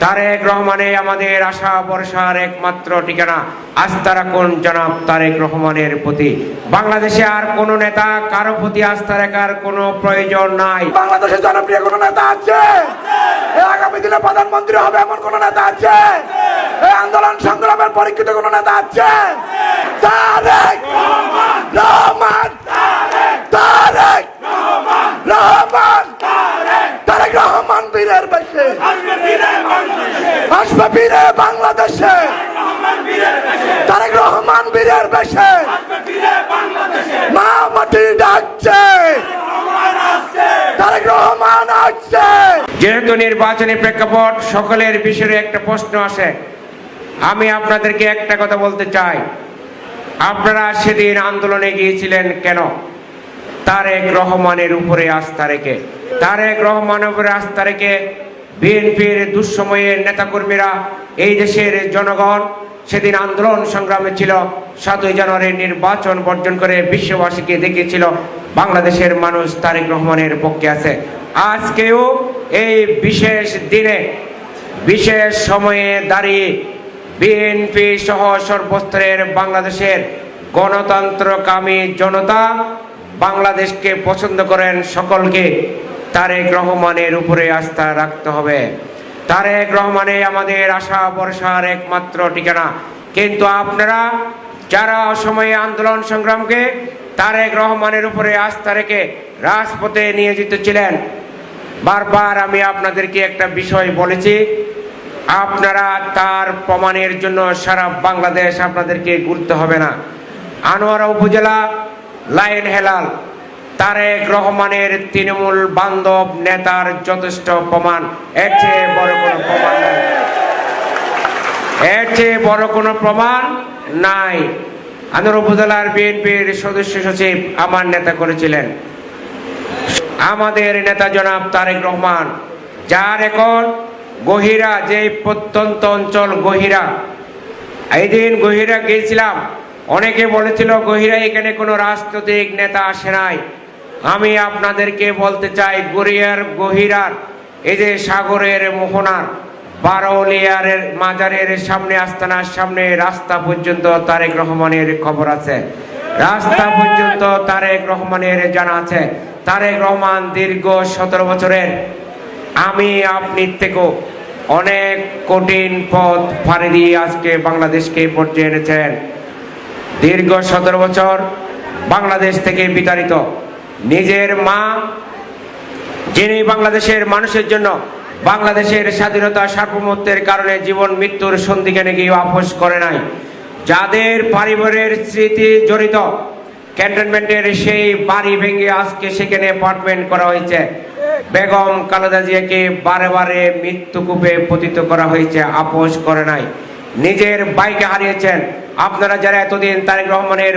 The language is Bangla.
তারেক রহমানে আমাদের আশা ভরসার একমাত্র ঠিকানা। আস্থা রাখুন জনাব তারেক রহমানের প্রতি। বাংলাদেশে আর কোন নেতা কারো প্রতি আস্থা রাখার কোনো প্রয়োজন নাই। বাংলাদেশের জনপ্রিয় কোন নেতা আছে? আগামী দিনে প্রধানমন্ত্রী হবে এমন কোন নেতা আছে? এই আন্দোলন সংগ্রামের পরীক্ষিত কোন নেতা আছে? তারেক রহমান, তারেক রহমান, তারেক রহমান বীরের বেশে আসবে বীরে বাংলাদেশে। তারেক রহমান বীরের বেশে মা মাটি ডাকছে, তারেক রহমান আসছে। যেহেতু নির্বাচনী প্রেক্ষাপট সকলের বিষয়ে একটা প্রশ্ন আসে, আমি আপনাদেরকে একটা কথা বলতে চাই। আপনারা সেদিন আন্দোলনে গিয়েছিলেন কেন? তারেক রহমানের উপরে আস্থা রেখে। তারেক রহমানের উপরে আস্থা রেখে বিএনপির দুঃসময়ের নেতাকর্মীরা, এই দেশের জনগণ সেদিন আন্দোলন সংগ্রামে ছিল। 7ই জানুয়ারি নির্বাচন বর্জন করে বিশ্ববাসীকে দেখিয়েছিল বাংলাদেশের মানুষ তারেক রহমানের পক্ষে আছে। আজকেও এই বিশেষ দিনে, বিশেষ সময়ে দাঁড়িয়ে বিএনপি সহ সর্বস্তরের বাংলাদেশের গণতন্ত্রকামী জনতা, বাংলাদেশকে পছন্দ করেন সকলকে তারেক রহমানের উপরে আস্থা রাখতে হবে। তারেক রহমানে আমাদের আশা ভরসার একমাত্র ঠিকানা। কিন্তু আপনারা যারা অসময়ে আন্দোলন সংগ্রামকে তারেক রহমানের উপরে আস্থা রেখে রাজপথে নিয়োজিত ছিলেন, বারবার আমি আপনাদেরকে একটা বিষয় বলেছি, আপনারা তার প্রমাণের জন্য সারা বাংলাদেশ আপনাদেরকে ঘুরতে হবে না। আনোয়ারা উপজেলা লাইন হেলাল তারেক রহমানের তৃণমূল বান্ধব নেতার যথেষ্ট প্রমাণ। এর চেয়ে বড় কোনো প্রমাণ নাই, এর চেয়ে বড় কোনো প্রমাণ নাই। আনোয়ারা উপজেলার বিএনপির সদস্য সচিব আমার নেতা করেছিলেন আমাদের নেতা জনাব তারেক রহমান, যার এখন গহিরা, যে প্রত্যন্ত অঞ্চল গহিরা। এই দিন গহিরা গিয়েছিলাম, অনেকে বলেছিল গহিরা এখানে কোনো রাজনৈতিক নেতা আসে নাই। আমি আপনাদেরকে বলতে চাই, গহিরার এই যে সাগরের মোহনার বারোলিয়ারের মাজারের সামনে, আস্তানার সামনে রাস্তা পর্যন্ত তারেক রহমানের খবর আছে, রাস্তা পর্যন্ত তারেক রহমানের জানা আছে। তারেক রহমান দীর্ঘ 17 বছরের, আমি আপনি থেকেও অনেক কঠিন পথ পাড়ি দিয়ে আজকে বাংলাদেশকে পর্যায়ে এনেছেন। দীর্ঘ 17 বছর বাংলাদেশ থেকে বিতাড়িত নিজের মা, যিনি বাংলাদেশের মানুষের জন্য বাংলাদেশের স্বাধীনতা সার্বভৌমত্বের কারণে জীবন মৃত্যুর সন্ধিখানে গিয়ে আপোষ করে নাই, যাদের পরিবারের স্মৃতি জড়িত ক্যান্টনমেন্টের সেই বাড়ি ভেঙে আজকে সেখানে অ্যাপার্টমেন্ট করা হয়েছে। বেগম খালেদা জিয়াকে বারে বারে মৃত্যুকূপে পতিত করা হয়েছে, আপোষ করে নাই। নিজের ভাইকে হারিয়েছেন। আপনারা যারা এতদিন তারেক রহমানের